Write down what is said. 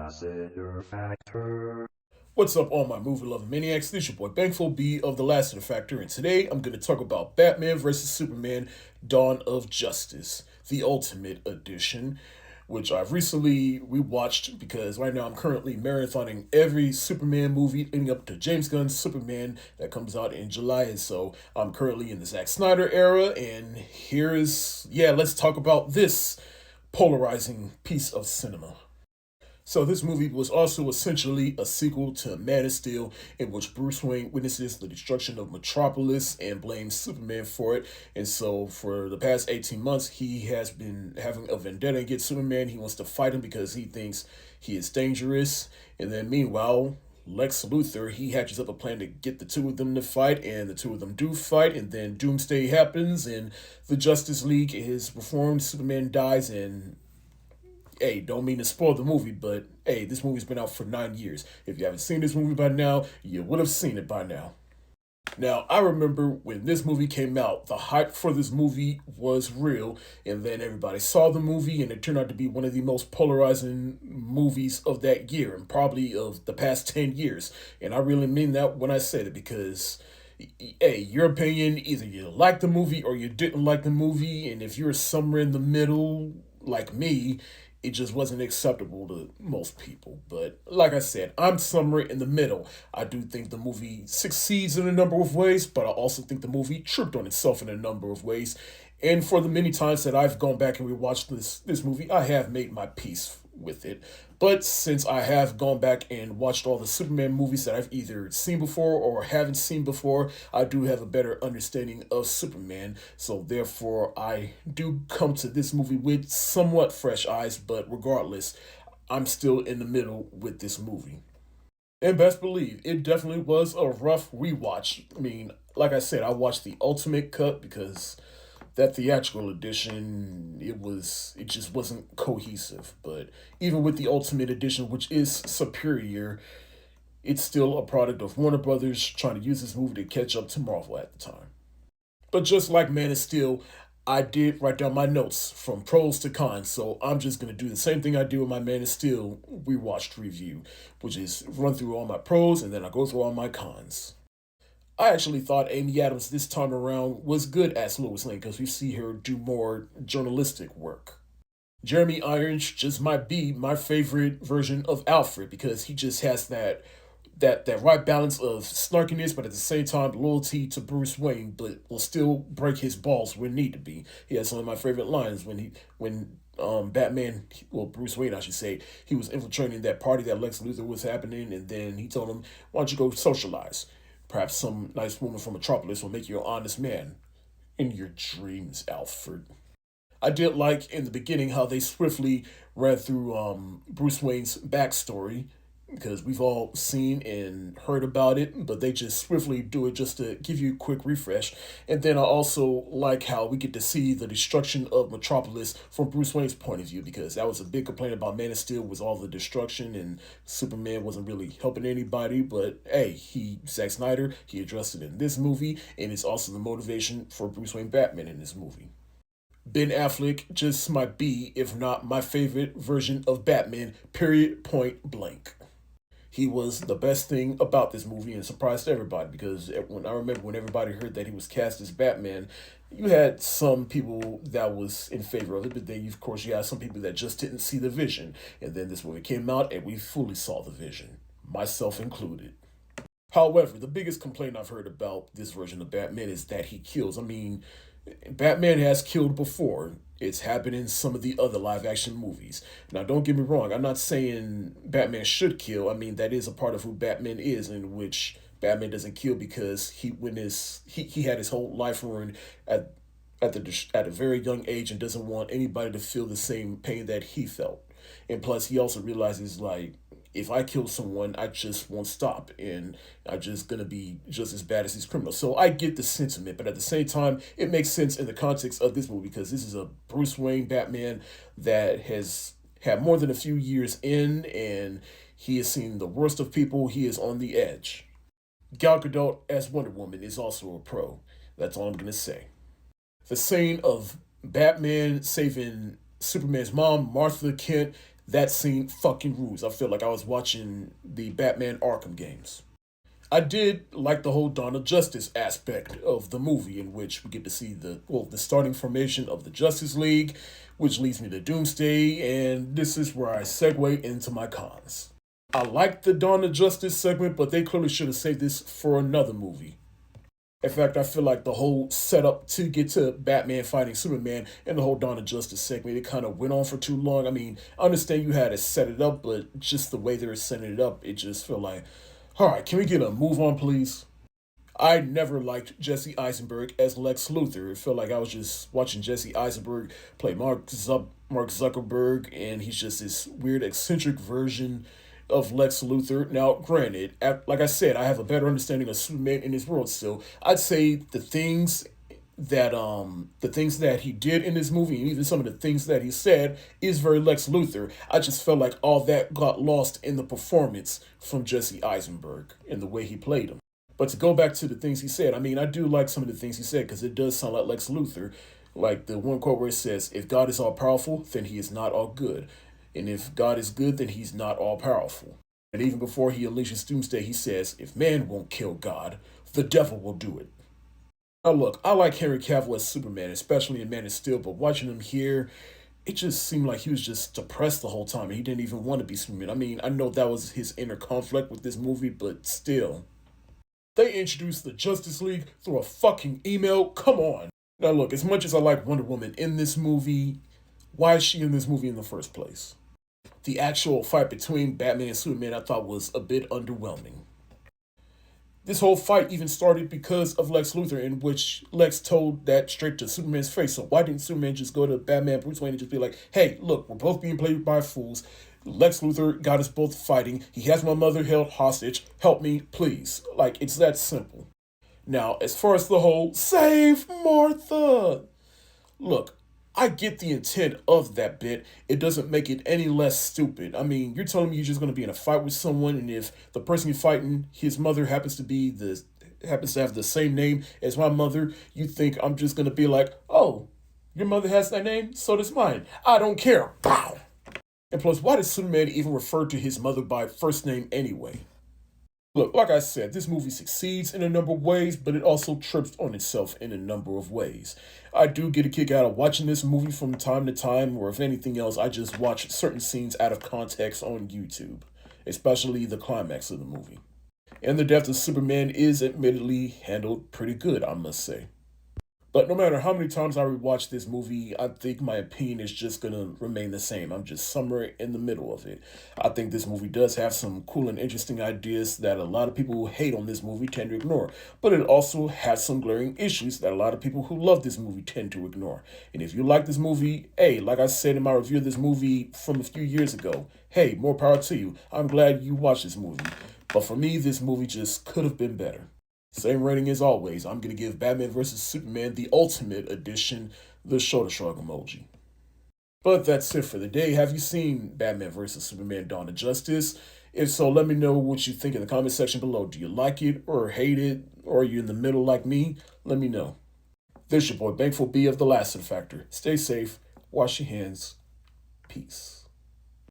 Lassiter Factor. What's up, all my movie-loving maniacs? This is your boy Bankful B of the Lassiter Factor, and today I'm going to talk about Batman vs. Superman Dawn of Justice, the Ultimate Edition, which I've recently rewatched because right now I'm currently marathoning every Superman movie leading up to James Gunn's Superman that comes out in July. And so I'm currently in the Zack Snyder era, and let's talk about this polarizing piece of cinema. So this movie was also essentially a sequel to Man of Steel, in which Bruce Wayne witnesses the destruction of Metropolis and blames Superman for it. And so for the past 18 months, he has been having a vendetta against Superman. He wants to fight him because he thinks he is dangerous. And then meanwhile, Lex Luthor, he hatches up a plan to get the two of them to fight, and the two of them do fight, and then Doomsday happens, and the Justice League is reformed, Superman dies, and hey, don't mean to spoil the movie, but hey, this movie's been out for 9 years. If you haven't seen this movie by now, you would have seen it by now. Now, I remember when this movie came out, the hype for this movie was real, and then everybody saw the movie, and it turned out to be one of the most polarizing movies of that year, and probably of the past 10 years. And I really mean that when I say it, because hey, your opinion, either you liked the movie or you didn't like the movie, and if you're somewhere in the middle, like me, it just wasn't acceptable to most people. But like I said, I'm somewhere in the middle. I do think the movie succeeds in a number of ways, but I also think the movie tripped on itself in a number of ways. And for the many times that I've gone back and rewatched this movie, I have made my peace with it. But since I have gone back and watched all the Superman movies that I've either seen before or haven't seen before, I do have a better understanding of Superman. So therefore, I do come to this movie with somewhat fresh eyes, but regardless, I'm still in the middle with this movie. And best believe, it definitely was a rough rewatch. I mean, like I said, I watched the ultimate cut because that theatrical edition, it just wasn't cohesive. But even with the ultimate edition, which is superior, it's still a product of Warner Brothers trying to use this movie to catch up to Marvel at the time. But just like Man of Steel, I did write down my notes from pros to cons, so I'm just gonna do the same thing I do with my Man of Steel rewatched review, which is run through all my pros and then I go through all my cons. I actually thought Amy Adams this time around was good as Lois Lane because we see her do more journalistic work. Jeremy Irons just might be my favorite version of Alfred because he just has that right balance of snarkiness, but at the same time loyalty to Bruce Wayne, but will still break his balls when need to be. He has some of my favorite lines when Batman, well, Bruce Wayne, I should say, he was infiltrating that party that Lex Luthor was happening, and then he told him, "Why don't you go socialize? Perhaps some nice woman from Metropolis will make you an honest man in your dreams, Alfred." I did like in the beginning how they swiftly ran through Bruce Wayne's backstory because we've all seen and heard about it, but they just swiftly do it just to give you a quick refresh. And then I also like how we get to see the destruction of Metropolis from Bruce Wayne's point of view because that was a big complaint about Man of Steel was all the destruction and Superman wasn't really helping anybody. But hey, Zack Snyder, he addressed it in this movie, and it's also the motivation for Bruce Wayne Batman in this movie. Ben Affleck just might be, if not my favorite version of Batman, period, point blank. He was the best thing about this movie and surprised everybody because when I remember when everybody heard that he was cast as Batman, you had some people that was in favor of it, but then of course you had some people that just didn't see the vision. And then this movie came out and we fully saw the vision, myself included. However, the biggest complaint I've heard about this version of Batman is that he kills. I mean, Batman has killed before. It's happened in some of the other live action movies. Now, don't get me wrong. I'm not saying Batman should kill. I mean, that is a part of who Batman is, in which Batman doesn't kill because he had his whole life ruined at a very young age and doesn't want anybody to feel the same pain that he felt. And plus, he also realizes like if I kill someone, I just won't stop, and I'm just gonna be just as bad as these criminals. So I get the sentiment, but at the same time, it makes sense in the context of this movie because this is a Bruce Wayne Batman that has had more than a few years in, and he has seen the worst of people. He is on the edge. Gal Gadot as Wonder Woman is also a pro. That's all I'm gonna say. The scene of Batman saving Superman's mom, Martha Kent, That scene fucking rules. I feel like I was watching the Batman Arkham games. I did like the whole Dawn of Justice aspect of the movie, in which we get to see the starting formation of the Justice League, which leads me to Doomsday, and this is where I segue into my cons. I liked the Dawn of Justice segment, but they clearly should have saved this for another movie. In fact, I feel like the whole setup to get to Batman fighting Superman and the whole Dawn of Justice segment, it kind of went on for too long. I mean, I understand you had to set it up, but just the way they were setting it up, it just felt like, all right, can we get a move on, please? I never liked Jesse Eisenberg as Lex Luthor. It felt like I was just watching Jesse Eisenberg play Mark Zuckerberg, and he's just this weird, eccentric version of Lex Luthor. Now, granted, like I said, I have a better understanding of Superman in his world still. I'd say the things that he did in this movie and even some of the things that he said is very Lex Luthor. I just felt like all that got lost in the performance from Jesse Eisenberg and the way he played him. But to go back to the things he said, I mean, I do like some of the things he said because it does sound like Lex Luthor. Like the one quote where it says, if God is all powerful, then he is not all good. And if God is good, then he's not all powerful. And even before he unleashes Doomsday, he says, if man won't kill God, the devil will do it. Now look, I like Henry Cavill as Superman, especially in Man of Steel, but watching him here, it just seemed like he was just depressed the whole time and he didn't even want to be Superman. I mean, I know that was his inner conflict with this movie, but still. They introduced the Justice League through a fucking email. Come on. Now look, as much as I like Wonder Woman in this movie, why is she in this movie in the first place? The actual fight between Batman and Superman I thought was a bit underwhelming. This whole fight even started because of Lex Luthor, in which Lex told that straight to Superman's face. So why didn't Superman just go to Batman, Bruce Wayne, and just be like, hey, look, we're both being played by fools. Lex Luthor got us both fighting. He has my mother held hostage. Help me, please. Like, it's that simple. Now, as far as the whole save Martha, look, I get the intent of that bit. It doesn't make it any less stupid. I mean, you're telling me you're just going to be in a fight with someone, and if the person you're fighting, his mother happens to have the same name as my mother, you think I'm just going to be like, oh, your mother has that name? So does mine. I don't care. Pow! And plus, why does Superman even refer to his mother by first name anyway? Look, like I said, this movie succeeds in a number of ways, but it also trips on itself in a number of ways. I do get a kick out of watching this movie from time to time, or if anything else, I just watch certain scenes out of context on YouTube, especially the climax of the movie. And the death of Superman is admittedly handled pretty good, I must say. But no matter how many times I rewatch this movie, I think my opinion is just going to remain the same. I'm just somewhere in the middle of it. I think this movie does have some cool and interesting ideas that a lot of people who hate on this movie tend to ignore. But it also has some glaring issues that a lot of people who love this movie tend to ignore. And if you like this movie, hey, like I said in my review of this movie from a few years ago, hey, more power to you. I'm glad you watched this movie. But for me, this movie just could have been better. Same rating as always. I'm going to give Batman vs. Superman the Ultimate Edition the shoulder shrug emoji. But that's it for the day. Have you seen Batman vs. Superman Dawn of Justice? If so, let me know what you think in the comment section below. Do you like it or hate it? Or are you in the middle like me? Let me know. This your boy, Bankful B of the Lassiter Factor. Stay safe. Wash your hands. Peace.